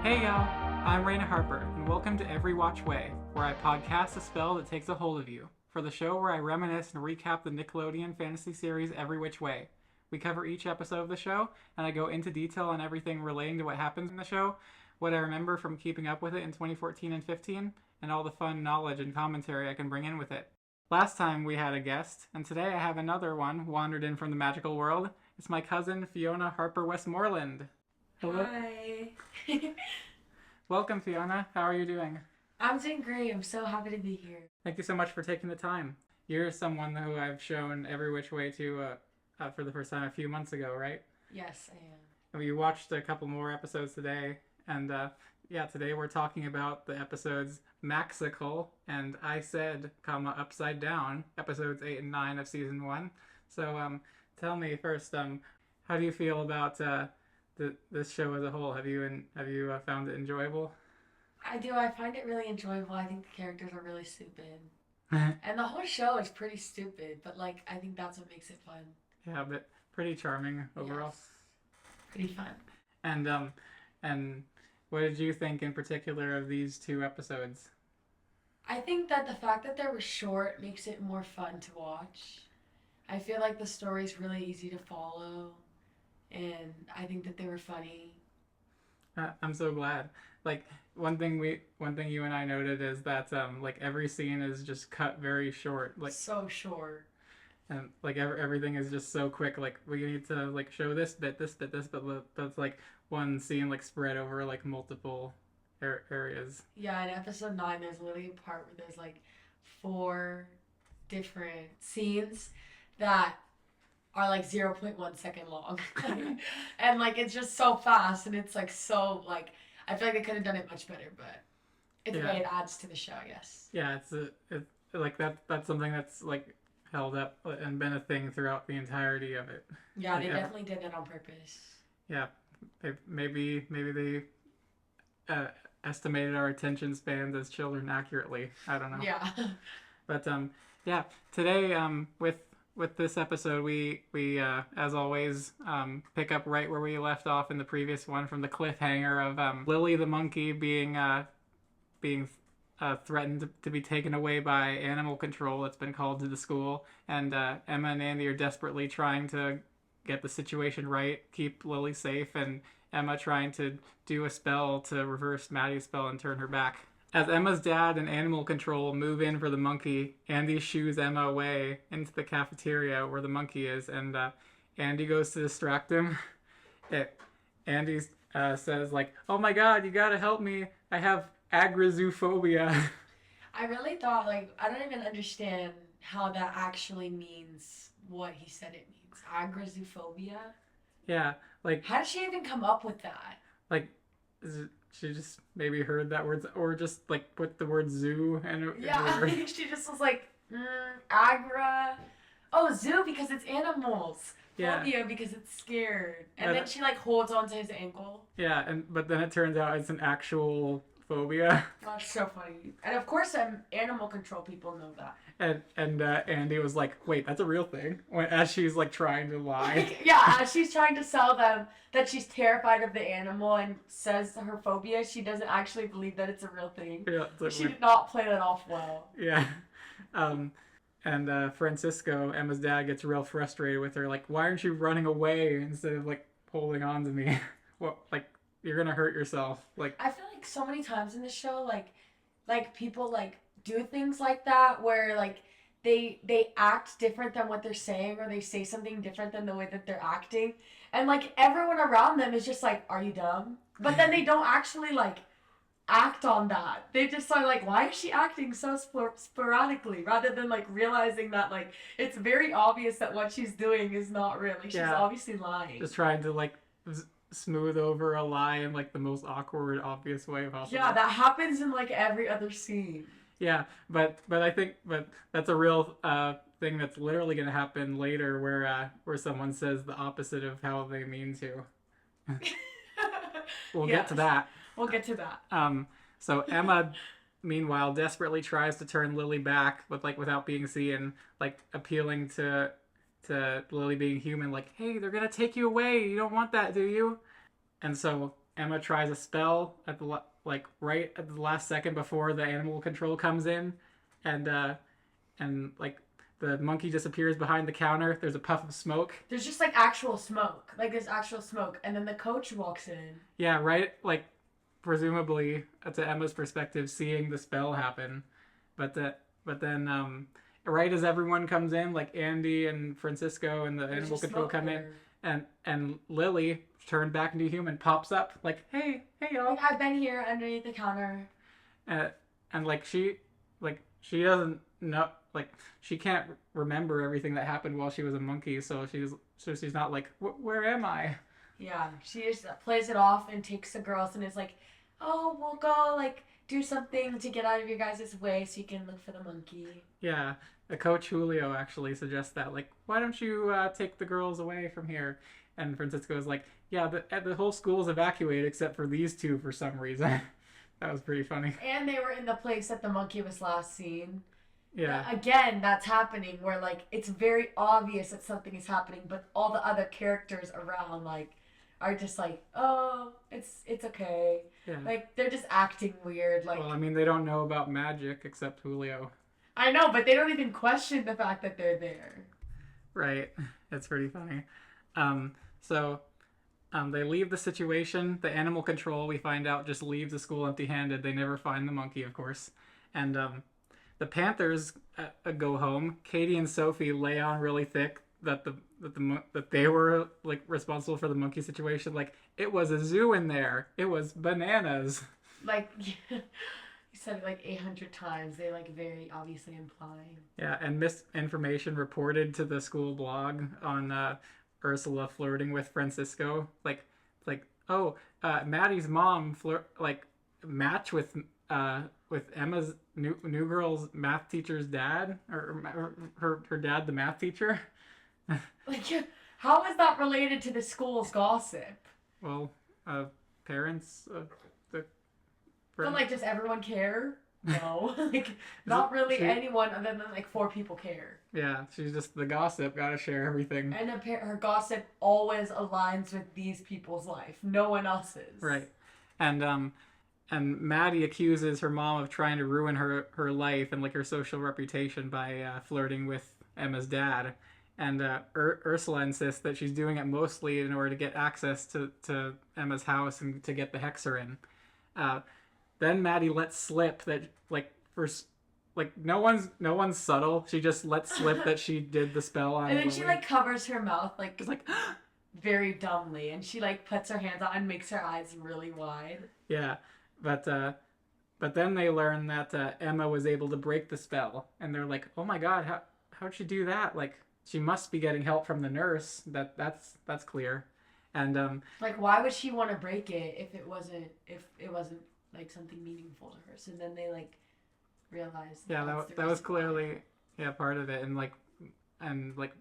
Hey y'all, I'm Raina Harper, and welcome to EveRe-Watch Way, where I podcast a spell that takes a hold of you, for the show where I reminisce and recap the Nickelodeon fantasy series Every Which Way. We cover each episode of the show, and I go into detail on everything relating to what happens in the show, what I remember from keeping up with it in 2014 and 15, and all the fun knowledge and commentary I can bring in with it. Last time we had a guest, and today I have another one wandered in from the magical world. It's my cousin Fiona Harper-Westmoreland. Hello. Hi. Welcome, Fiona. How are you doing? I'm doing great. I'm so happy to be here. Thank you so much for taking the time. You're someone who I've shown Every Which Way to for the first time a few months ago, right? Yes, I am. And we watched a couple more episodes today, and today we're talking about the episodes Mac-sic-cle and I Said, Upside Down, episodes 8 and 9 of season 1. So tell me first, how do you feel about this show as a whole? Have you found it enjoyable? I do. I find it really enjoyable. I think the characters are really stupid. And the whole show is pretty stupid, but I think that's what makes it fun. Yeah, but pretty charming overall. Yes. Pretty fun. And what did you think in particular of these two episodes? I think that the fact that they were short makes it more fun to watch. I feel like the story's really easy to follow, and I think that they were funny. I'm so glad. One thing you and I noted is that every scene is just cut very short. So short. And everything is just so quick. We need to show this bit, but that's one scene spread over multiple areas. Yeah, in episode 9 there's literally a part where there's 4 different scenes that are 0.1 second long. And it's just so fast, and it's so I feel like they could have done it much better, but it's it adds to the show, yes. Yeah, that's something that's held up and been a thing throughout the entirety of it. Yeah, they definitely did it on purpose. Yeah, maybe they estimated our attention spans as children accurately. I don't know. Yeah. But today with this episode, we as always pick up right where we left off in the previous one, from the cliffhanger of Lily the monkey being threatened to be taken away by animal control that's been called to the school, and Emma and Andy are desperately trying to get the situation right, keep Lily safe, and Emma trying to do a spell to reverse Maddie's spell and turn her back. As Emma's dad and animal control move in for the monkey, Andy shoos Emma away into the cafeteria where the monkey is, and Andy goes to distract him. Andy says "Oh my God, you gotta help me! I have agrizoophobia." I really thought I don't even understand how that actually means what he said it means. Agrizoophobia? Yeah, how did she even come up with that? She just maybe heard that word, or just put the word zoo and yeah, I think she just was agra. Oh, zoo because it's animals. Yeah. Phobia because it's scared. And then she holds onto his ankle. Yeah, but then it turns out it's an actual phobia. That's so funny. And of course, animal control people know that. And Andy was wait, that's a real thing. As she's trying to lie. Yeah, as she's trying to sell them that she's terrified of the animal and says her phobia, she doesn't actually believe that it's a real thing. Yeah, she did not play that off well. Yeah. And Francisco, Emma's dad, gets real frustrated with her. Why aren't you running away instead of holding on to me? Well, you're gonna hurt yourself. I feel so many times in the show, people do things like that where they act different than what they're saying, or they say something different than the way that they're acting, and everyone around them is just are you dumb? But then they don't actually act on that. They just are why is she acting so sporadically, rather than realizing that it's very obvious that what she's doing is not really. She's obviously lying. Just trying to smooth over a lie in the most awkward, obvious way possible. Yeah, that happens in every other scene. Yeah, but I think that's a real thing that's literally going to happen later, where someone says the opposite of how they mean to. We'll get to that. We'll get to that. So Emma, meanwhile, desperately tries to turn Lily back, but without being seen, appealing to Lily being human, hey, they're gonna take you away. You don't want that, do you? And so Emma tries a spell at the like right at the last second before the animal control comes in, and like the monkey disappears behind the counter. There's a puff of smoke. There's just like actual smoke. Like there's actual smoke. And then the coach walks in. Yeah, right? Like, presumably, to Emma's perspective, seeing the spell happen. But then, right as everyone comes in, like Andy and Francisco and the There's animal just control smoke come there. in, and Lily, turned back into human, pops up, like, hey y'all. Like, I've been here underneath the counter. Uh, and she doesn't know, like, she can't remember everything that happened while she was a monkey, so she's not like, where am I? Yeah, she just plays it off and takes the girls and is like, oh, we'll go, like, do something to get out of your guys' way so you can look for the monkey. Yeah, the coach Julio actually suggests that, like, why don't you take the girls away from here? And Francisco's like, yeah, the whole school's evacuated except for these two for some reason. That was pretty funny. And they were in the place that the monkey was last seen. Yeah. Again, that's happening where, like, it's very obvious that something is happening, but all the other characters around, like, are just like, oh, it's okay. Yeah. Like, they're just acting weird. Like, Well, I mean, they don't know about magic except Julio. I know, but they don't even question the fact that they're there. Right. It's pretty funny. So they leave the situation. The animal control, we find out, just leaves the school empty-handed. They never find the monkey, of course. And the Panthers go home. Katie and Sophie lay on really thick that they were like responsible for the monkey situation. Like, it was a zoo in there. It was bananas. Like, you said it like 800 times. They like very obviously implying. Yeah, and misinformation reported to the school blog on Ursula flirting with Francisco. Like, oh, Maddie's mom match with Emma's new girl's math teacher's dad, or her dad, the math teacher. Like, how is that related to the school's gossip? Well, parents of the But like, does everyone care? No, like not really anyone other than like 4 people care. Yeah, she's just the gossip. Gotta share everything. And her gossip always aligns with these people's life. No one else's. Right, and Maddie accuses her mom of trying to ruin her life and like her social reputation by flirting with Emma's dad. And Ursula insists that she's doing it mostly in order to get access to Emma's house and to get the hexer in. Then Maddie lets slip that no one's subtle. She just lets slip that she did the spell on. And then Lily. she like covers her mouth like It's like very dumbly, and she like puts her hands out and makes her eyes really wide. Yeah, but then they learn that Emma was able to break the spell, and they're like, oh my god, how'd she do that? Like, she must be getting help from the nurse. That's clear. And like, why would she want to break it if it wasn't like something meaningful to her? So then they like realized. Yeah, that was clearly part of it, and like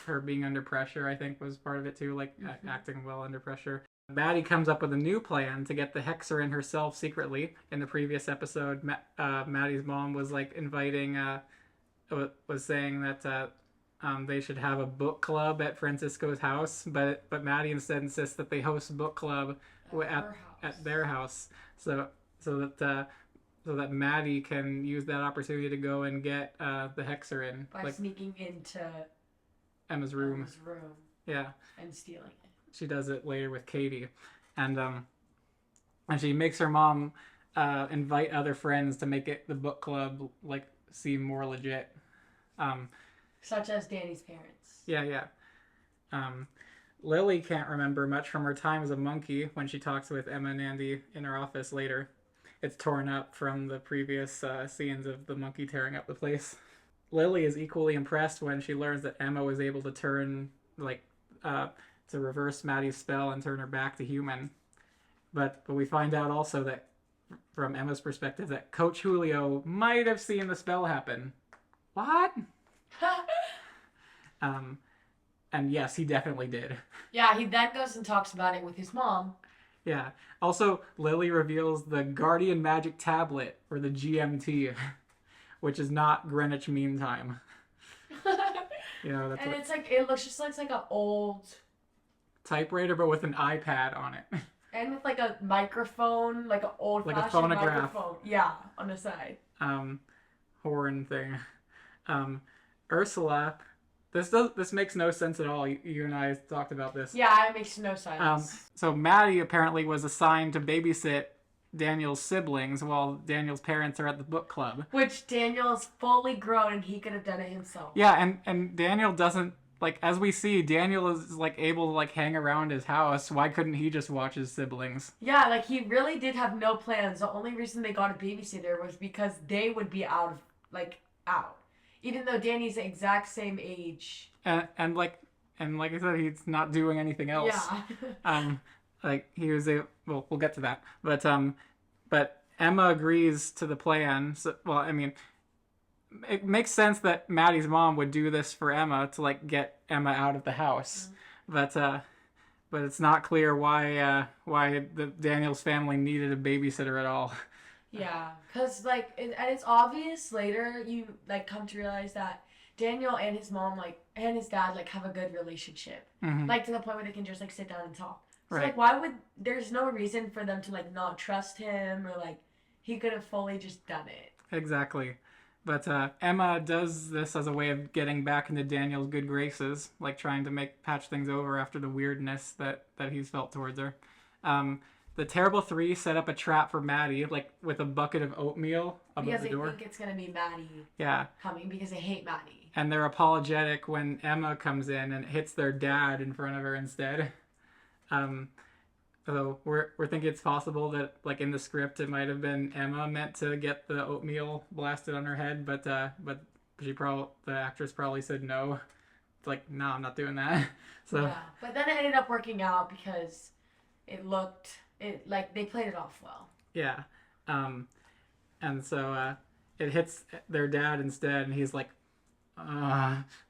her being under pressure, I think, was part of it too. Like acting well under pressure. Maddie comes up with a new plan to get the hexer in herself secretly. In the previous episode, Maddie's mom was like inviting, was saying that they should have a book club at Francisco's house, but Maddie instead insists that they host a book club at their house, so that Maddie can use that opportunity to go and get the hexer in by sneaking into Emma's room. Yeah, and stealing it. She does it later with Katie, and she makes her mom invite other friends to make it the book club like seem more legit. Such as Danny's parents. Yeah. Lily can't remember much from her time as a monkey when she talks with Emma and Andy in her office later. It's torn up from the previous scenes of the monkey tearing up the place. Lily is equally impressed when she learns that Emma was able to turn, to reverse Maddie's spell and turn her back to human. But we find out also that, from Emma's perspective, that Coach Julio might have seen the spell happen. What? And yes, he definitely did. Yeah, he then goes and talks about it with his mom. Yeah. Also, Lily reveals the Guardian Magic Tablet, or the GMT, which is not Greenwich Mean Time. It's like, it looks just like an old typewriter, but with an iPad on it. And with like a microphone, like an old-fashioned phonograph. microphone. Yeah, on the side. Horn thing. Ursula, this makes no sense at all. You and I talked about this. Yeah, it makes no sense. So Maddie apparently was assigned to babysit Daniel's siblings while Daniel's parents are at the book club. Which Daniel's fully grown and he could have done it himself. Yeah, and Daniel doesn't, like, as we see, Daniel is, like, able to, like, hang around his house. Why couldn't he just watch his siblings? Yeah, like, he really did have no plans. The only reason they got a babysitter was because they would be out. Even though Danny's the exact same age. And like I said, he's not doing anything else. Yeah. Like, he was well, we'll get to that. But Emma agrees to the plan. So, well, I mean, it makes sense that Maddie's mom would do this for Emma to, like, get Emma out of the house. Mm-hmm. But it's not clear why the Daniels family needed a babysitter at all. Yeah, because, like, and it's obvious later, you, like, come to realize that Daniel and his mom, like, and his dad, like, have a good relationship. Mm-hmm. Like, to the point where they can just, like, sit down and talk. So, right. Like, why would, there's no reason for them to, like, not trust him, or, like, he could have fully just done it. Exactly. But Emma does this as a way of getting back into Daniel's good graces, like, trying to patch things over after the weirdness that he's felt towards her. The Terrible Three set up a trap for Maddie, like, with a bucket of oatmeal above the door. Because they think it's going to be Maddie coming, because they hate Maddie. And they're apologetic when Emma comes in and hits their dad in front of her instead. So we're thinking it's possible that, like, in the script it might have been Emma meant to get the oatmeal blasted on her head, but the actress probably said no. It's like, no, I'm not doing that. So yeah, but then it ended up working out because they played it off well. Yeah. And so it hits their dad instead, and he's like,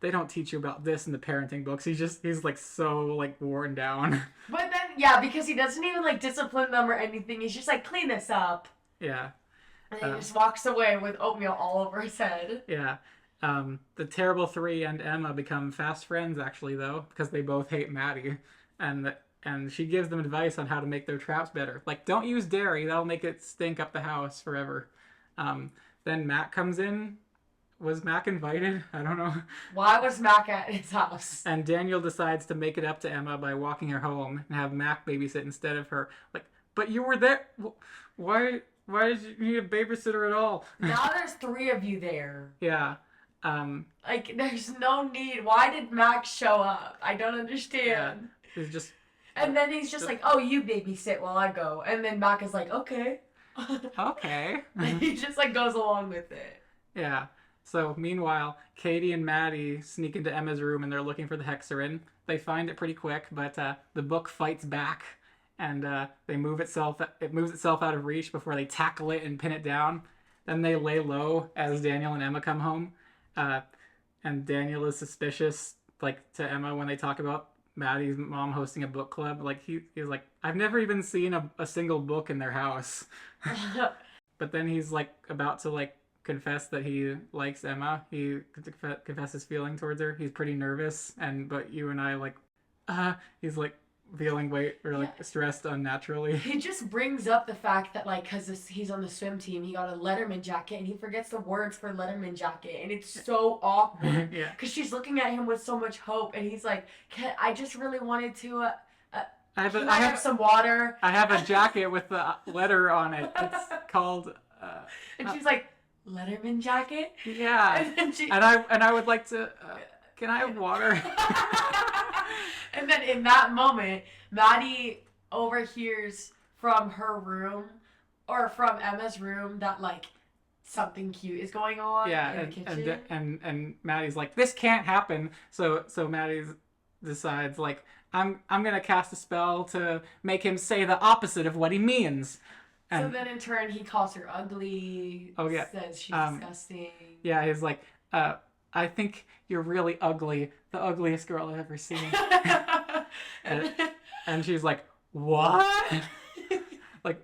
they don't teach you about this in the parenting books. He's like so, like, worn down. But then, yeah, because he doesn't even, like, discipline them or anything. He's just like, clean this up. Yeah. And then he just walks away with oatmeal all over his head. Yeah. The Terrible Three and Emma become fast friends, actually, though, because they both hate Maddie. And she gives them advice on how to make their traps better. Like, don't use dairy. That'll make it stink up the house forever. Then Mac comes in. Was Mac invited? I don't know. Why was Mac at his house? And Daniel decides to make it up to Emma by walking her home and have Mac babysit instead of her. Like, but you were there. Why did you need a babysitter at all? Now there's 3 of you there. Yeah. Like, there's no need. Why did Mac show up? I don't understand. Yeah. It's just... And then he's just like, oh, you babysit while I go. And then Mac is like, okay. Okay. And he just, like, goes along with it. Yeah. So, meanwhile, Katie and Maddie sneak into Emma's room and they're looking for the hexarin. They find it pretty quick, but the book fights back, and it moves itself out of reach before they tackle it and pin it down. Then they lay low as Daniel and Emma come home, and Daniel is suspicious, like, to Emma when they talk about Maddie's mom hosting a book club. Like, he's like, I've never even seen a single book in their house. But then he's, like, about to, like, confess that he likes Emma. He confesses feeling towards her. He's pretty nervous, but you and I, like, he's, like, feeling stressed unnaturally. He just brings up the fact that, like, because he's on the swim team, he got a Letterman jacket, and he forgets the words for Letterman jacket, and it's so awkward. Yeah. Because she's looking at him with so much hope, and he's like, I just really wanted to, I have some water. I have a jacket with the letter on it. It's called... and she's like, Letterman jacket? Yeah. And I would like to... can I have water? And then in that moment, Maddie overhears from her room, or from Emma's room, that, like, something cute is going on in the kitchen. And Maddie's like, this can't happen. So Maddie decides, like, I'm gonna cast a spell to make him say the opposite of what he means. And so then in turn he calls her ugly. Oh yeah. Says she's disgusting. Yeah, he's like, I think you're really ugly. The ugliest girl I've ever seen. and she's like, what? Like,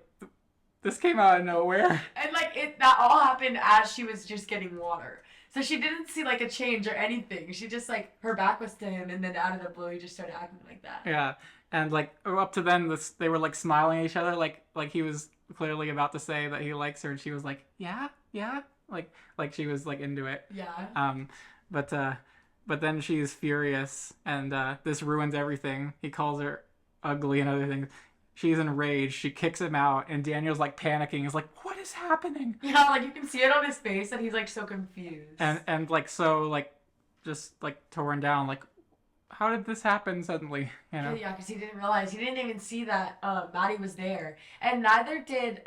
this came out of nowhere. And, like, that all happened as she was just getting water. So she didn't see, like, a change or anything. She just, like, her back was to him, and then out of the blue he just started acting like that. Yeah. and like up to then they were like smiling at each other, like he was clearly about to say that he likes her, and she was like, yeah, yeah, like she was like into it. Yeah. But but then she's furious, and this ruins everything. He calls her ugly and other things. She's enraged. She kicks him out, and Daniel's like panicking. He's like, "What is happening?" Yeah, like you can see it on his face, and he's like so confused. And like so like just like torn down. Like, how did this happen suddenly? You know? Yeah, because he didn't realize. He didn't even see that Maddie was there, and neither did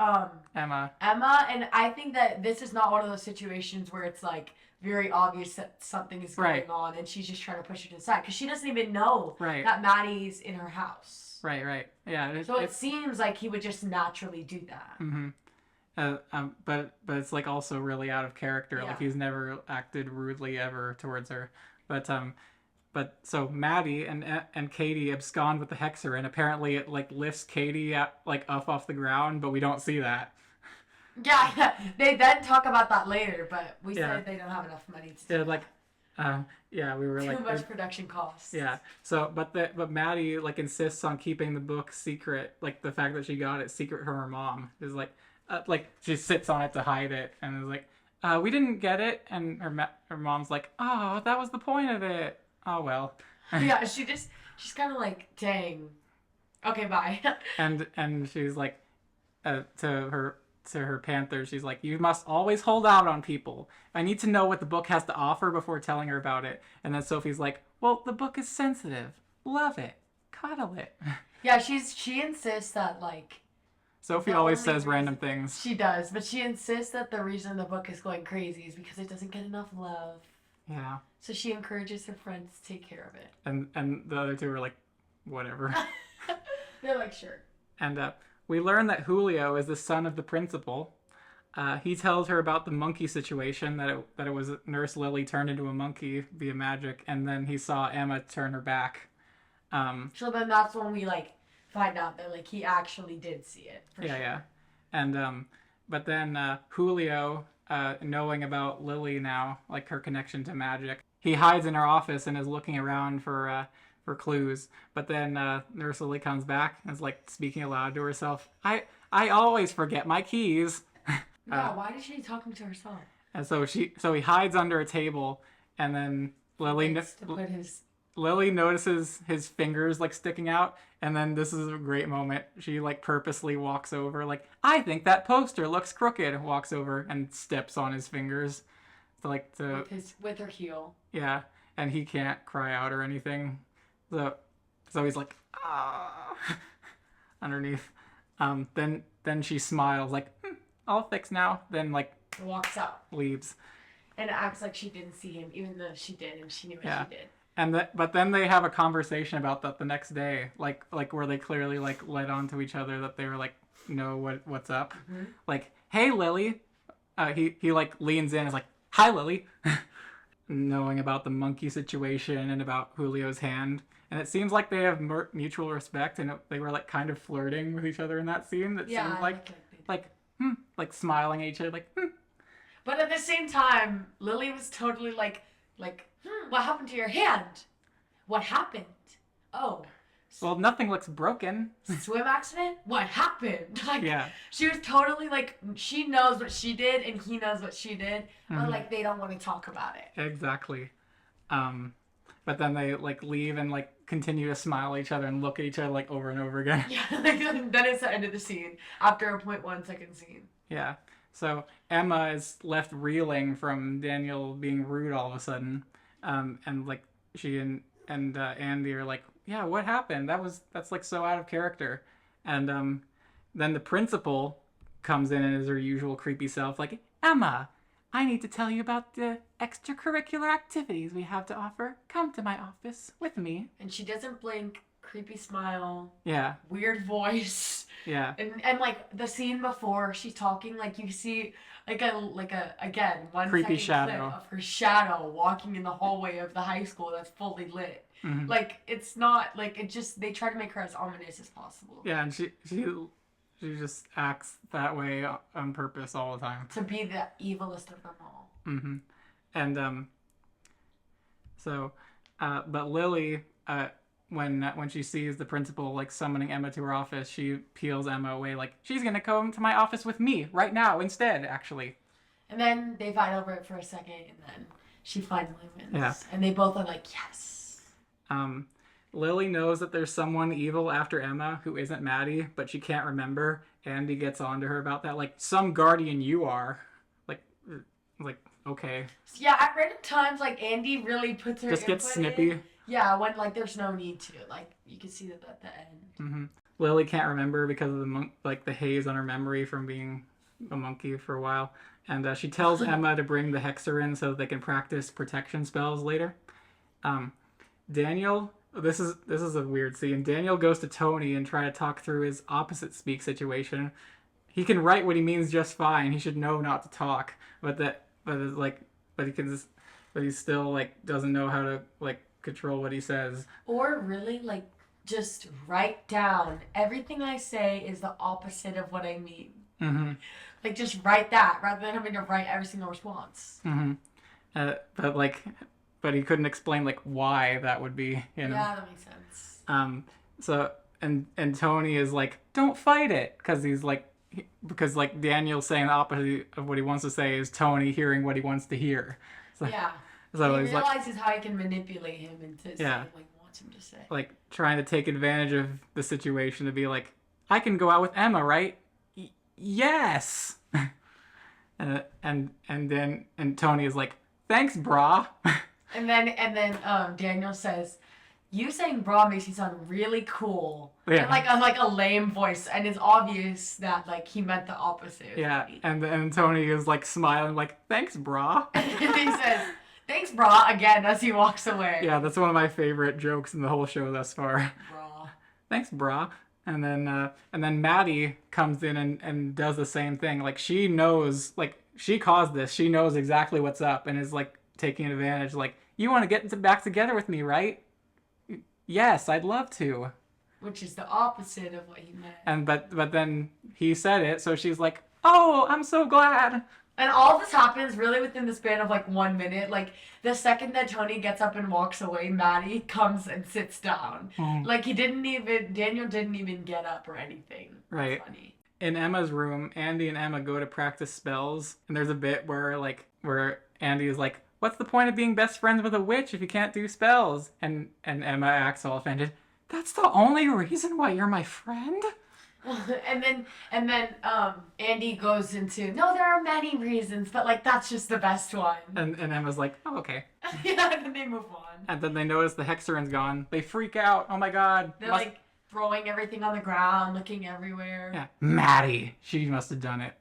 Emma. And I think that this is not one of those situations where it's like very obvious that something is going on, and she's just trying to push it aside because she doesn't even know that Maddie's in her house. Right. Yeah. So it seems like he would just naturally do that. Mm-hmm. But it's like also really out of character. Yeah. Like he's never acted rudely ever towards her. But so Maddie and Katie abscond with the Hexer, and apparently it like lifts Katie like up off the ground, but we don't see that. Yeah, they then talk about that later, but we said they don't have enough money to do like, we were like too much production costs. Yeah. So, but Maddie like insists on keeping the book secret, like the fact that she got it secret from her mom is like she sits on it to hide it, and is like, we didn't get it, and her mom's like, oh, that was the point of it. Oh well. Yeah, she's kind of like, dang. Okay, bye. and she's like, to her panther, she's like, you must always hold out on people. I need to know what the book has to offer before telling her about it. And then Sophie's like, well, the book is sensitive. Love it. Cuddle it. Yeah, she insists that like Sophie always says random things. She does, but she insists that the reason the book is going crazy is because it doesn't get enough love. Yeah. So she encourages her friends to take care of it. And the other two are like, whatever. They're like, sure. And we learn that Julio is the son of the principal. He tells her about the monkey situation, that it was Nurse Lily turned into a monkey via magic, and then he saw Emma turn her back. So then that's when we like find out that like he actually did see it. Yeah. And but then Julio, knowing about Lily now, like her connection to magic, he hides in her office and is looking around for clues. But then Nurse Lily comes back and is like speaking aloud to herself. I always forget my keys. Yeah, why is she talking to herself? And so he hides under a table, and then Lily notices his fingers like sticking out, and then this is a great moment. She like purposely walks over, like, I think that poster looks crooked, and walks over and steps on his fingers with her heel. Yeah, and he can't cry out or anything. So he's like, ah, underneath. Then she smiles like, all fixed now. Then like walks out, leaves, and acts like she didn't see him, even though she did, and she knew what she did. But then they have a conversation about that the next day, like where they clearly like led on to each other that they were like, know what's up. Mm-hmm. Like, hey Lily, he like leans in and is like, hi Lily, knowing about the monkey situation and about Julio's hand. And it seems like they have mutual respect, and they were like kind of flirting with each other in that scene. That seemed like smiling at each other, like. But at the same time, Lily was totally like, what happened to your hand? What happened? Oh. Well, nothing looks broken. Swim accident? What happened? Like, yeah. She was totally like, she knows what she did, and he knows what she did, but like they don't want to talk about it. Exactly. But then they like leave and like continue to smile at each other and look at each other like over and over again. Yeah, like then it's the end of the scene after a 0.1 second scene. Yeah. So Emma is left reeling from Daniel being rude all of a sudden, and like she and Andy are like, yeah, what happened? That's like so out of character. And then the principal comes in and is her usual creepy self, like, Emma, I need to tell you about the extracurricular activities we have to offer. Come to my office with me. And she doesn't blink. Creepy smile. Yeah. Weird voice. Yeah. And like the scene before she's talking, like you see like a again 1 creepy second shadow clip of her shadow walking in the hallway of the high school that's fully lit. Mm-hmm. Like it's not like it just they try to make her as ominous as possible. Yeah, and she just acts that way on purpose all the time. To be the evilest of them all. Mm-hmm. And but Lily when she sees the principal like summoning Emma to her office, she peels Emma away like she's gonna come to my office with me right now instead, actually. And then they fight over it for a second, and then she finally wins. Yeah. And they both are like, yes. Lily knows that there's someone evil after Emma who isn't Maddie, but she can't remember. Andy gets on to her about that, like, some guardian you are. Like, okay. Yeah, at random times, like, Andy really puts her Just gets input snippy. in. Yeah, when, like, there's no need to. Like, you can see that at the end. Mm-hmm. Lily can't remember because of the haze on her memory from being a monkey for a while. And she tells Emma to bring the hexer in so that they can practice protection spells later. Daniel... This is a weird scene. Daniel goes to Tony and try to talk through his opposite speak situation. He can write what he means just fine. He should know not to talk, but he still like doesn't know how to like control what he says. Or really like just write down everything I say is the opposite of what I mean. Mm-hmm. Like just write that rather than having to write every single response. Mm-hmm. But he couldn't explain like why that would be, you know. Yeah, that makes sense. So and Tony is like, don't fight it, because Daniel's saying the opposite of what he wants to say is Tony hearing what he wants to hear. Yeah. So he he's realizes how he can manipulate him into saying what he wants him to say. Like trying to take advantage of the situation to be like, I can go out with Emma, right? Yes. and Tony is like, thanks, brah. And then Daniel says, "You saying bra makes you sound really cool." Yeah. And like a lame voice, and it's obvious that like he meant the opposite. Yeah. And Tony is like smiling like, thanks, brah. And he says, "Thanks, bra," again as he walks away. Yeah, that's one of my favorite jokes in the whole show thus far. Bra. Thanks, brah. And then Maddie comes in and does the same thing. Like she knows, like she caused this. She knows exactly what's up and is like taking advantage. Like, you want to get back together with me, right? Yes, I'd love to. Which is the opposite of what he meant. And but then he said it, so she's like, oh, I'm so glad. And all this happens really within the span of like 1 minute. Like the second that Tony gets up and walks away, Maddie comes and sits down. Like Daniel didn't even get up or anything. Right. That's funny. In Emma's room, Andy and Emma go to practice spells, and there's a bit where Andy is like, what's the point of being best friends with a witch if you can't do spells? And Emma acts all offended. That's the only reason why you're my friend? And then Andy goes into, no, there are many reasons, but like that's just the best one. And Emma's like, oh, okay. Yeah, and then they move on. And then they notice the hexagon's gone. They freak out. Oh my god. They're like throwing everything on the ground, looking everywhere. Yeah. Maddie. She must have done it.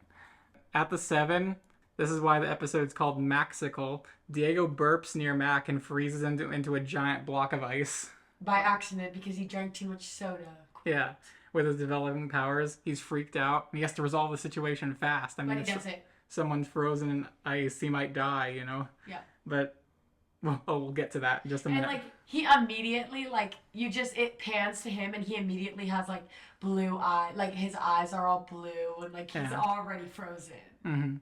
At the 7, this is why the episode's called Mac-sic-cle. Diego burps near Mac and freezes into a giant block of ice. By accident, because he drank too much soda. Yeah. With his developing powers, he's freaked out. And he has to resolve the situation fast. I mean, But he does it. Someone's frozen in ice, he might die, you know? Yeah. But, we'll get to that in just a minute. And, like, he immediately, like, it pans to him and he immediately has, like, blue eye. Like, his eyes are all blue and, like, he's already frozen. Mm-hmm.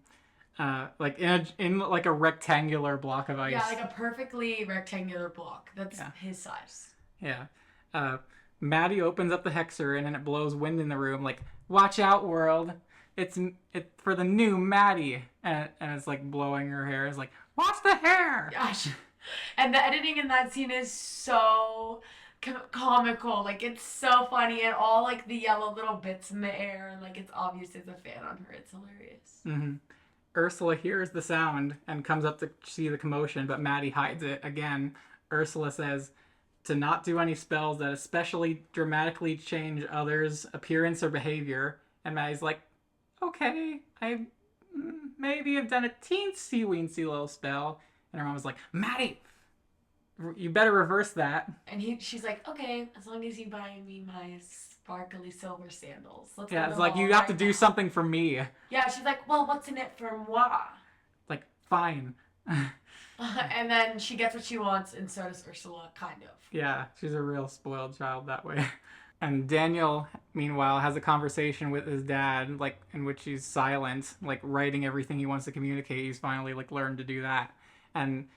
Like in like a rectangular block of ice. Yeah, like a perfectly rectangular block. That's his size. Yeah. Maddie opens up the hexer and it blows wind in the room. Like, watch out, world! It's for the new Maddie, and it's like blowing her hair. It's like, watch the hair! Gosh, and the editing in that scene is so comical. Like, it's so funny, and all like the yellow little bits in the air, and like it's obvious there's a fan on her. It's hilarious. Mm-hmm. Ursula hears the sound and comes up to see the commotion, but Maddie hides it again. Ursula says to not do any spells that especially dramatically change others' appearance or behavior. And Maddie's like, okay, I maybe have done a teensy-weensy little spell. And her mom was like, Maddie, you better reverse that. And she's like, okay, as long as you buy me my sparkly silver sandals. Yeah, it's like, you have to do something for me. Yeah, she's like, well, what's in it for moi? Like, fine. And then she gets what she wants, and so does Ursula, kind of. Yeah, she's a real spoiled child that way. And Daniel, meanwhile, has a conversation with his dad, like, in which he's silent, like, writing everything he wants to communicate. He's finally, like, learned to do that. And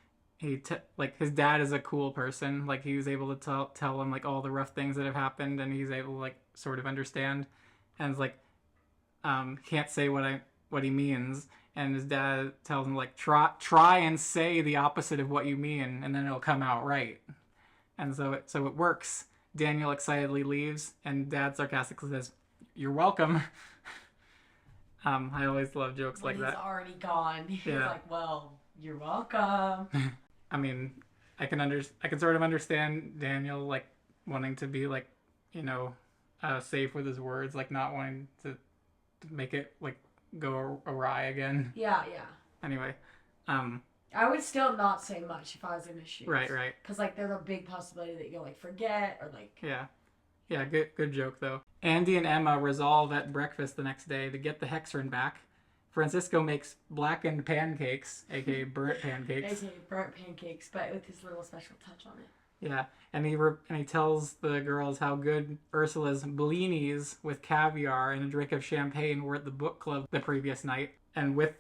like his dad is a cool person. Like he was able to tell him like all the rough things that have happened, and he's able to like sort of understand, and it's like can't say what he means, and his dad tells him like try and say the opposite of what you mean, and then it'll come out right, and so it works. Daniel excitedly leaves, and Dad sarcastically says, "You're welcome." I always love jokes when like that. He's already gone. He's Yeah. like, well, you're welcome. I mean, I can sort of understand Daniel like wanting to be like, you know, safe with his words, like not wanting to make it like go awry again. Yeah. Anyway, I would still not say much if I was in his shoes. right. Because like there's a big possibility that you'll like forget or like. Yeah, good joke though. Andy and Emma resolve at breakfast the next day to get the Hexern back. Francisco makes blackened pancakes, aka burnt pancakes. AKA burnt pancakes, but with his little special touch on it. Yeah, and he tells the girls how good Ursula's blinis with caviar and a drink of champagne were at the book club the previous night. And with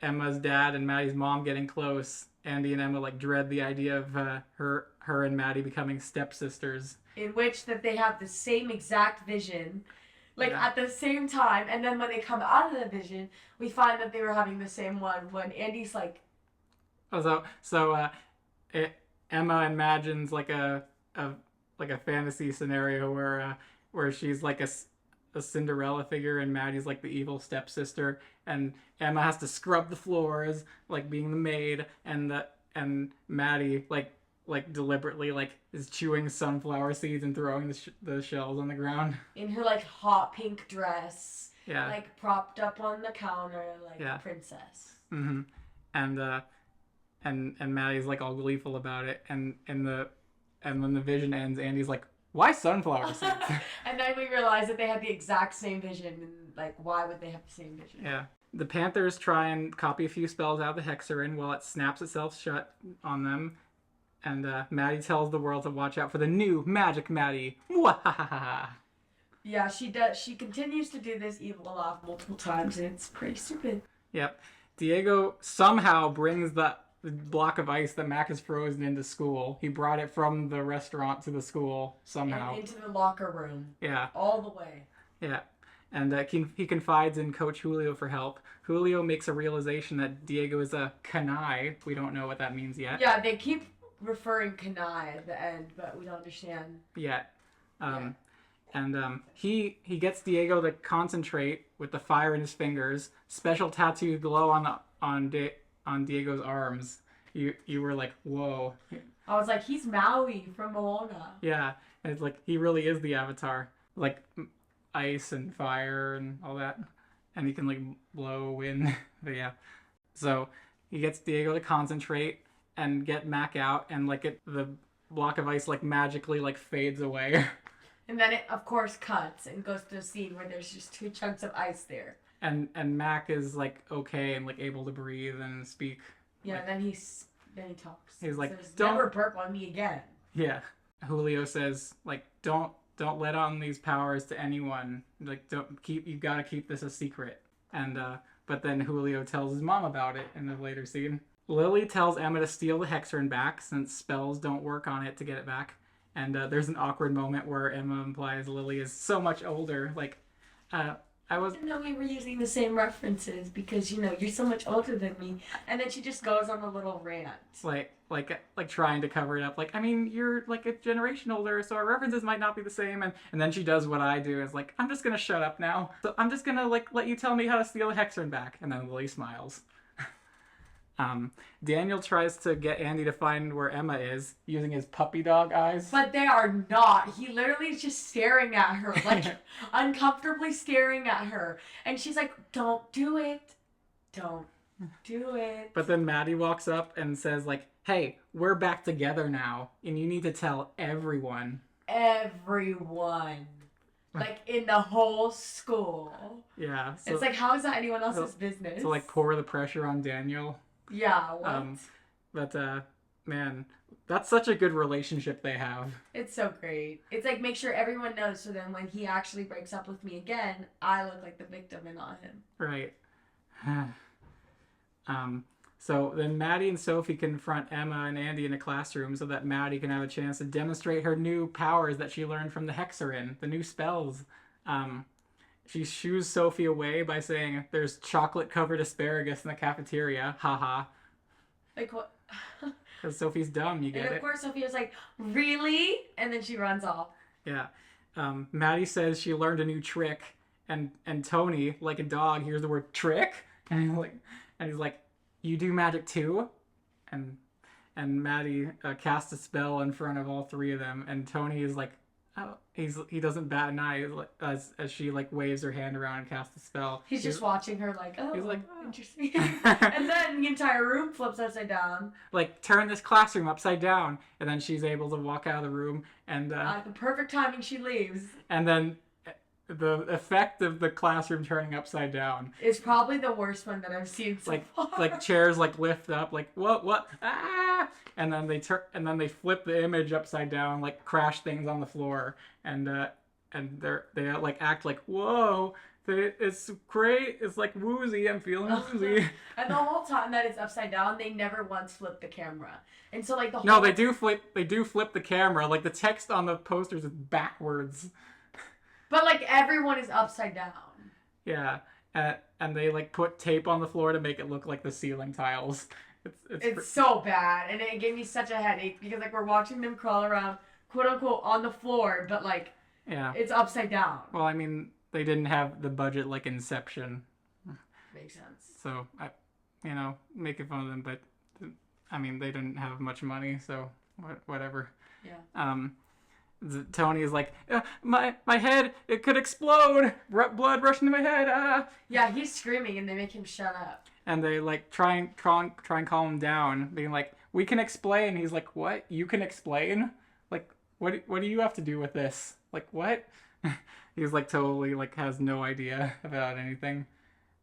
Emma's dad and Maddie's mom getting close, Andy and Emma like dread the idea of her and Maddie becoming stepsisters. In which that they have the same exact vision, like at the same time, and then when they come out of the vision, we find that they were having the same one. When Andy's like, Emma imagines like a fantasy scenario where she's like a Cinderella figure and Maddie's like the evil stepsister, and Emma has to scrub the floors like being the maid, and Maddie like deliberately like is chewing sunflower seeds and throwing the shells on the ground in her like hot pink dress, yeah, like propped up on the counter like a princess. Mm-hmm. And Maddie's like all gleeful about it, and when the vision ends, Andy's like, why sunflower seeds? And then we realize that they had the exact same vision, and like why would they have the same vision? Yeah. The Panthers try and copy a few spells out of the Hexerin while it snaps itself shut on them. And Maddie tells the world to watch out for the new Magic Maddie. Mwahaha. Yeah, she does. She continues to do this evil laugh multiple times, and it's pretty stupid. Yep. Diego somehow brings the block of ice that Mac has frozen into school. He brought it from the restaurant to the school somehow. And into the locker room. Yeah. All the way. Yeah. And he confides in Coach Julio for help. Julio makes a realization that Diego is a canaille. We don't know what that means yet. Yeah, they keep referring canaille at the end, but we don't understand yet. And he gets Diego to concentrate with the fire in his fingers. Special tattoo glow on Diego's arms. You were like, whoa. I was like, he's Maui from Moana. Yeah, and it's like he really is the Avatar, like ice and fire and all that, and he can like blow wind. But yeah, so he gets Diego to concentrate and get Mac out, and like the block of ice like magically like fades away. And then it of course cuts and goes to a scene where there's just 2 chunks of ice there. And Mac is like okay and like able to breathe and speak. Yeah, like, and then he talks. He's like, says, don't never burp on me again. Yeah. Julio says like don't let on these powers to anyone. Like you gotta keep this a secret. And but then Julio tells his mom about it in a later scene. Lily tells Emma to steal the Hexerin back since spells don't work on it to get it back. And there's an awkward moment where Emma implies Lily is so much older. Like, I didn't know we were using the same references because, you know, you're so much older than me. And then she just goes on a little rant. Like trying to cover it up. Like, I mean, you're like a generation older, so our references might not be the same. And then she does what I do. Is like, I'm just going to shut up now. So I'm just going to like let you tell me how to steal the Hexerin back. And then Lily smiles. Daniel tries to get Andy to find where Emma is using his puppy dog eyes. But they are not. He literally is just staring at her, like uncomfortably staring at her. And she's like, don't do it. Don't do it. But then Maddie walks up and says like, hey, we're back together now and you need to tell everyone. Everyone. Like in the whole school. Yeah. So, it's like, how is that anyone else's business? To like pour the pressure on Daniel. Yeah, what? But man, that's such a good relationship they have. It's so great. It's like make sure everyone knows so then when he actually breaks up with me again, I look like the victim and not him. Right. So then Maddie and Sophie confront Emma and Andy in a classroom so that Maddie can have a chance to demonstrate her new powers that she learned from the Hexerin, the new spells. She shoos Sophie away by saying, "There's chocolate-covered asparagus in the cafeteria, haha." Like what? Because Sophie's dumb, you get And it? of course Sophia's like, really? And then she runs off. Yeah. Maddie says she learned a new trick, and Tony, like a dog, hears the word trick, and he's like, "You do magic too?" And Maddie casts a spell in front of all three of them, and Tony is like, oh, he doesn't bat an eye as she like waves her hand around and casts a spell. He's just watching her like, oh, he's like, interesting. And then the entire room flips upside down. Like, turn this classroom upside down, and then she's able to walk out of the room, and the perfect timing she leaves. And then the effect of the classroom turning upside down is probably the worst one that I've seen so far. Like chairs like lift up, like what ah, and then they flip the image upside down, like crash things on the floor, and they like act like whoa. It's great. It's like woozy. I'm feeling woozy. And the whole time that it's upside down, they never once flip the camera. And so like the whole No, they do flip the camera. Like the text on the posters is backwards. But like everyone is upside down. Yeah, and they like put tape on the floor to make it look like the ceiling tiles. It's so bad, and it gave me such a headache because like we're watching them crawl around, quote unquote, on the floor, but like it's upside down. Well, I mean, they didn't have the budget like Inception. Makes sense. So making fun of them, but I mean they didn't have much money, so whatever. Yeah. Tony is like, my head, it could explode. Blood rushing to my head. Ah. Yeah, he's screaming, and they make him shut up. And they like try and calm him down, being like, "We can explain." He's like, "What? You can explain? Like, what do you have to do with this? Like, what?" He's like totally like has no idea about anything.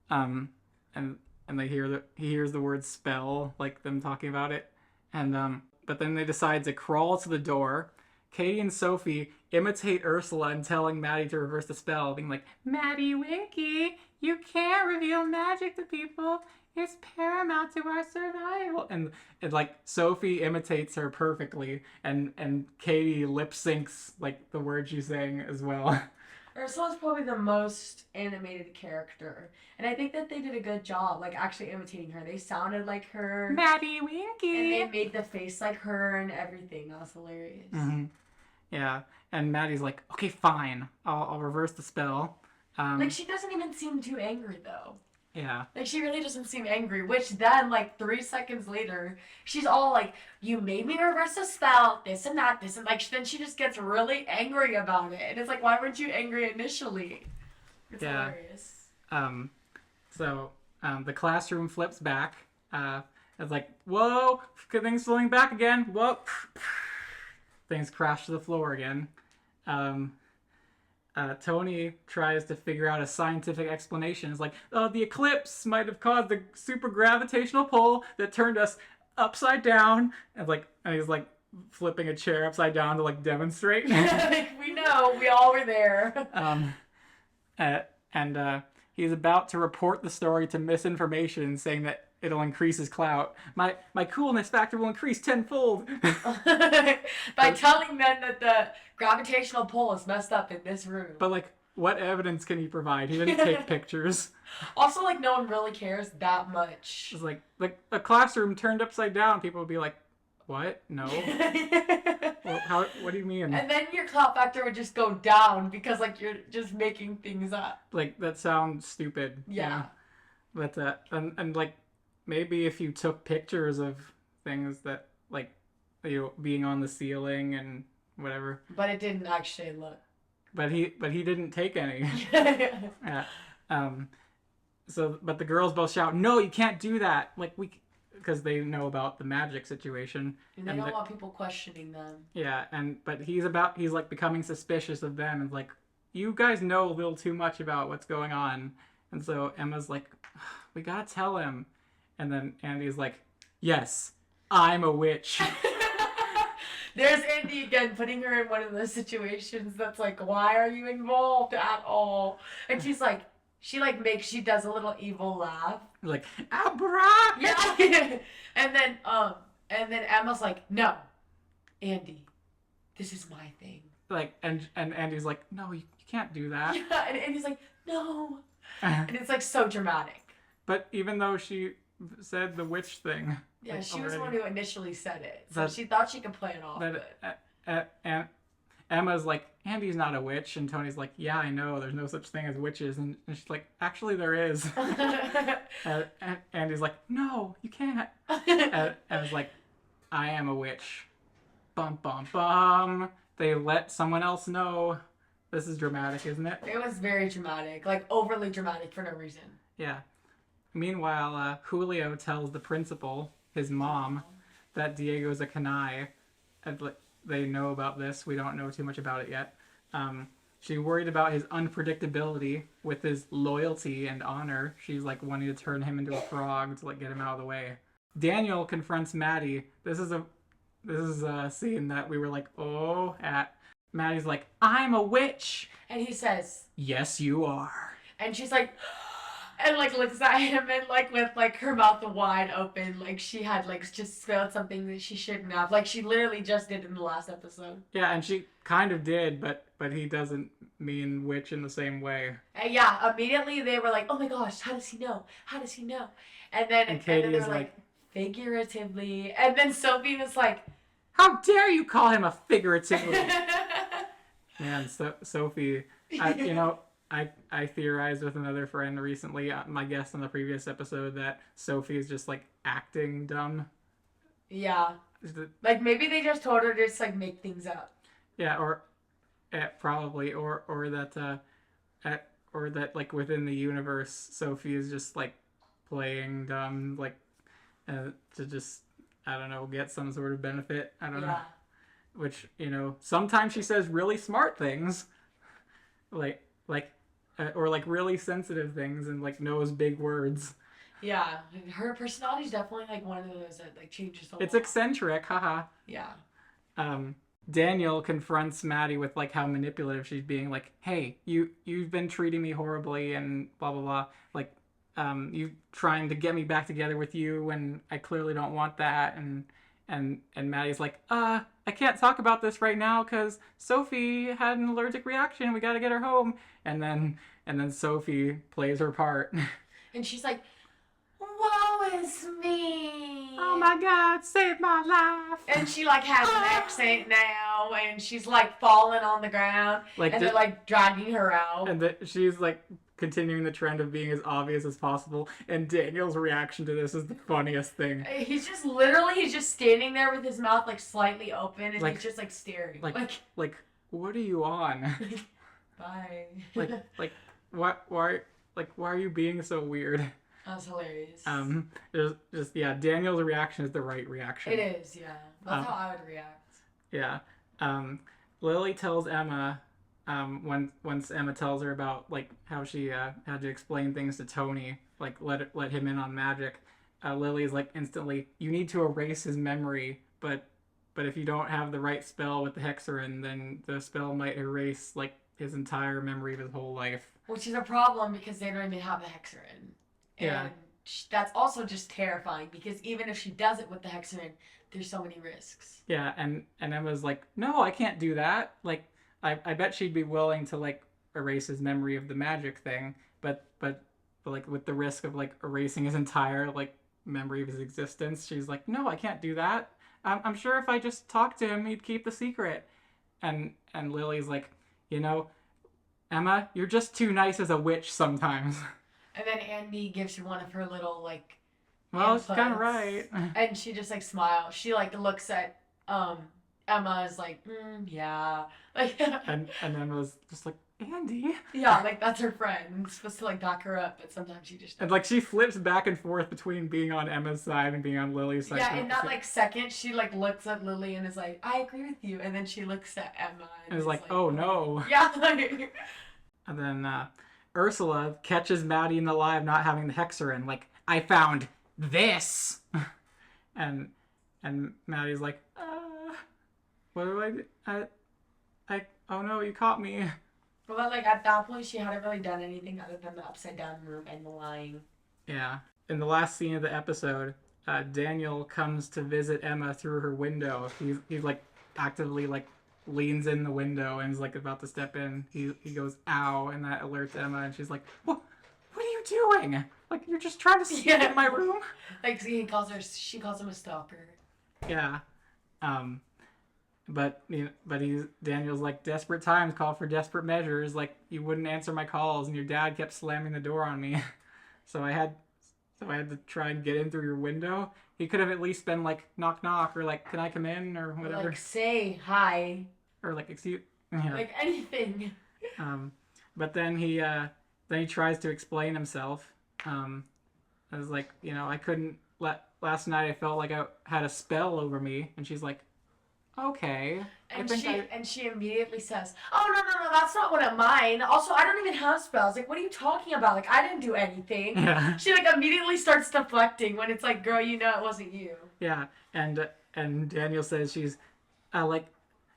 And he hears the word spell, like them talking about it, and but then they decide to crawl to the door. Katie and Sophie imitate Ursula in telling Maddie to reverse the spell, being like, "Maddie Winky, you can't reveal magic to people. It's paramount to our survival." And like Sophie imitates her perfectly, and Katie lip syncs like the words she's saying as well. Ursula's probably the most animated character, and I think that they did a good job, like actually imitating her. They sounded like her, Maddie Winky, and they made the face like her and everything. That was hilarious. Mm-hmm. Yeah, and Maddie's like, "Okay, fine, I'll reverse the spell." Like she doesn't even seem too angry though. Yeah. Like she really doesn't seem angry. Which then, like 3 seconds later, she's all like, "You made me reverse a spell, this and that, this and like." Then she just gets really angry about it, and it's like, why weren't you angry initially? It's hilarious. So the classroom flips back. It's like, whoa, things flowing back again. Whoa. Things crash to the floor again. Tony tries to figure out a scientific explanation. It's like, the eclipse might have caused a super gravitational pull that turned us upside down. And he's like flipping a chair upside down to like demonstrate. Like, we know, we all were there. And he's about to report the story to Misinformation, saying that it'll increase his clout. My coolness factor will increase tenfold. By telling them that the gravitational pull is messed up in this room. But like, what evidence can he provide? He didn't take pictures. Also, like, no one really cares that much. It's like a classroom turned upside down. People would be like, "What? No." Well, what do you mean? And then your clout factor would just go down because like you're just making things up. Like, that sounds stupid. Yeah. You know? But and like, maybe if you took pictures of things that like, being on the ceiling and whatever. But it didn't actually look. But he didn't take any. Yeah. But the girls both shout, "No, you can't do that!" Like, because they know about the magic situation. And they don't want people questioning them. Yeah, but he's like becoming suspicious of them, and like, "You guys know a little too much about what's going on." And so Emma's like, "We gotta tell him." And then Andy's like, "Yes, I'm a witch." There's Andy again, putting her in one of those situations that's like, why are you involved at all? And she does a little evil laugh. Like, Abra! Yeah. and then Emma's like, no, Andy, this is my thing. Like, and Andy's like, no, you can't do that. Yeah, and Andy's like, no. And it's like so dramatic. But even though she said the witch thing. Yeah, like, she was the one already, who initially said it. So she thought she could play it off. and Emma's like, Andy's not a witch. And Tony's like, yeah, I know. There's no such thing as witches. And she's like, actually, there is. and Andy's like, no, you can't. And it's like, I am a witch. Bum, bum, bum. They let someone else know. This is dramatic, isn't it? It was very dramatic. Like, overly dramatic for no reason. Yeah. Meanwhile, Julio tells the principal, his mom, that Diego's a canaille. And they know about this. We don't know too much about it yet. She worried about his unpredictability with his loyalty and honor. She's like wanting to turn him into a frog to like get him out of the way. Daniel confronts Maddie. This is a scene that we were like, oh, at. Maddie's like, I'm a witch. And he says, yes, you are. And she's like, and like looks at him and like with like her mouth wide open, like she had like just spilled something that she shouldn't have. Like she literally just did in the last episode. Yeah, and she kind of did, but he doesn't mean witch in the same way. And yeah, immediately they were like, oh my gosh, how does he know? How does he know? And then Katie they is were like, figuratively. And then Sophie was like, how dare you call him a figuratively? Man, Sophie, I theorized with another friend recently, my guest on the previous episode, that Sophie is just like acting dumb. Yeah. Like maybe they just told her to just like make things up. Yeah, probably, or that like within the universe, Sophie is just like playing dumb, like to just, I don't know, get some sort of benefit. I don't know. Which, sometimes she says really smart things, or like really sensitive things, and like knows big words. Yeah, her personality is definitely like one of those that like changes a lot. It's eccentric, haha. Yeah. Daniel confronts Maddie with like how manipulative she's being. Like, hey, you've been treating me horribly and blah blah blah. Like, you trying to get me back together with you when I clearly don't want that. And Maddie's like, I can't talk about this right now because Sophie had an allergic reaction. We got to get her home. And then Sophie plays her part. And she's like, woe is me. Oh my God, save my life. And she like has an accent now, and she's like falling on the ground, and they're like dragging her out. And she's like continuing the trend of being as obvious as possible. And Daniel's reaction to this is the funniest thing. He's just standing there with his mouth like slightly open, and he's just like staring. Like what are you on? Bye. why are you being so weird? That was hilarious. Daniel's reaction is the right reaction. It is, yeah. That's how I would react. Yeah. Lily tells Emma, once Emma tells her about like how she had to explain things to Tony, like let him in on magic. Lily's like instantly, you need to erase his memory, but if you don't have the right spell with the hexarin, then the spell might erase like his entire memory of his whole life. Which is a problem because they don't even have the hexarin. And that's also just terrifying because even if she does it with the hexarin, there's so many risks. Yeah, and Emma's like, no, I can't do that. Like, I bet she'd be willing to like erase his memory of the magic thing, but like with the risk of like erasing his entire like memory of his existence, she's like, no, I can't do that. I'm sure if I just talked to him, he'd keep the secret. And Lily's like, Emma, you're just too nice as a witch sometimes. And then Andy gives her one of her little like. Well, it's kind of right. And she just like smiles. She like looks at Emma is like, yeah, like. and Emma's just like, Andy. Yeah, like that's her friend. Supposed to like back her up, but sometimes she just. And like she flips back and forth between being on Emma's side and being on Lily's side. Yeah, in that like second, she like looks at Lily and is like, I agree with you, and then she looks at Emma and is like, oh no. Yeah. Like... And then Ursula catches Maddie in the lie of not having the hexarin. Like, I found this. and Maddie's like, what do I do? Oh no, you caught me. But like at that point, she hadn't really done anything other than the upside down room and the lying. Yeah. in the last scene of the episode, Daniel comes to visit Emma through her window. He's like actively like leans in the window and is like about to step in. He goes ow, and that alerts Emma, and she's like, what are you doing? Like, you're just trying to sneak in my room? Like, she calls him a stalker. Yeah. But Daniel's like, desperate times call for desperate measures. Like, you wouldn't answer my calls, and your dad kept slamming the door on me. So I had to try and get in through your window. He could have at least been like, knock knock, or like, can I come in, or whatever. Like, say hi. Or like, excuse. Yeah. Like anything. But then he tries to explain himself. I was like, I couldn't last night I felt like I had a spell over me, and she's like, okay. And she immediately says, oh, no, that's not one of mine. Also, I don't even have spells. Like, what are you talking about? Like, I didn't do anything. Yeah. She, like, immediately starts deflecting when it's like, girl, it wasn't you. Yeah, and Daniel says she's, like,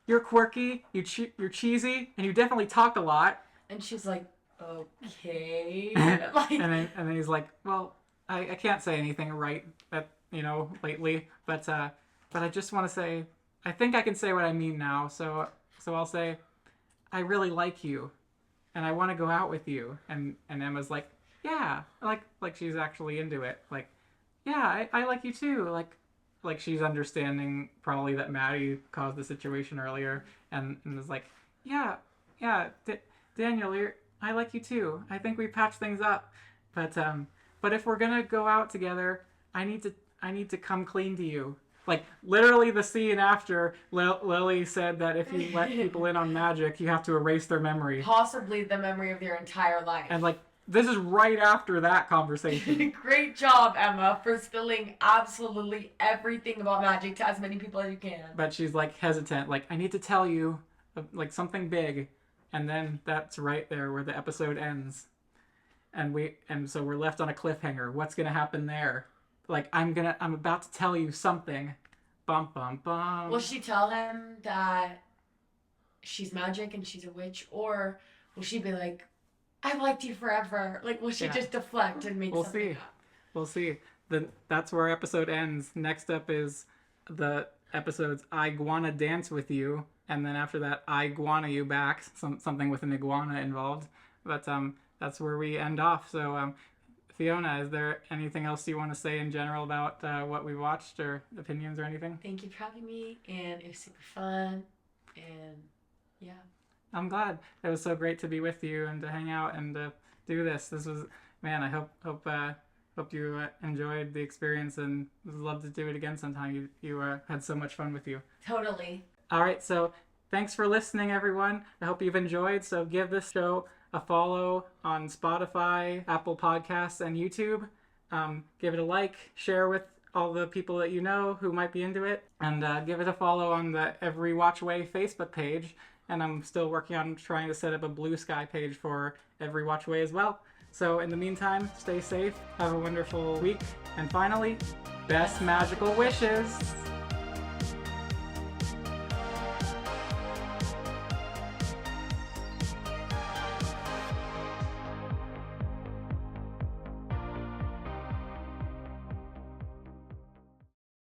you're quirky, you're cheesy, and you definitely talk a lot. And she's like, okay. Like, and then he's like, well, I can't say anything right lately, but I just want to say, I think I can say what I mean now, so I'll say, I really like you, and I want to go out with you. And Emma's like, yeah, like she's actually into it. Like, yeah, I like you too. Like she's understanding probably that Maddie caused the situation earlier, and is like, yeah, Daniel, I like you too. I think we patched things up, but if we're gonna go out together, I need to come clean to you. Like, literally the scene after Lily said that if you let people in on magic, you have to erase their memory. Possibly the memory of their entire life. And, like, this is right after that conversation. Great job, Emma, for spilling absolutely everything about magic to as many people as you can. But she's, like, hesitant. Like, I need to tell you, like, something big. And then that's right there where the episode ends. And so we're left on a cliffhanger. What's gonna happen there? Like, I'm about to tell you something. Bum, bum, bum. Will she tell him that she's magic and she's a witch? Or will she be like, I've liked you forever? Like, will she just deflect and make something up? We'll see. That's where our episode ends. Next up is the episodes I Guana Dance With You. And then after that, I Guana You Back. Something with an iguana involved. But that's where we end off. So, Fiona, is there anything else you want to say in general about what we watched, or opinions or anything? Thank you for having me, and it was super fun, and yeah. I'm glad. It was so great to be with you and to hang out and to do this. This was, man, I hope you enjoyed the experience, and would love to do it again sometime. You had so much fun with you. Totally. All right, so thanks for listening, everyone. I hope you've enjoyed. So give this show a follow on Spotify, Apple Podcasts, and YouTube. Give it a like, share with all the people that you know who might be into it, and give it a follow on the EveRe-Watch Way Facebook page. And I'm still working on trying to set up a Blue Sky page for EveRe-Watch Way as well. So in the meantime, stay safe, have a wonderful week, and finally, best magical wishes!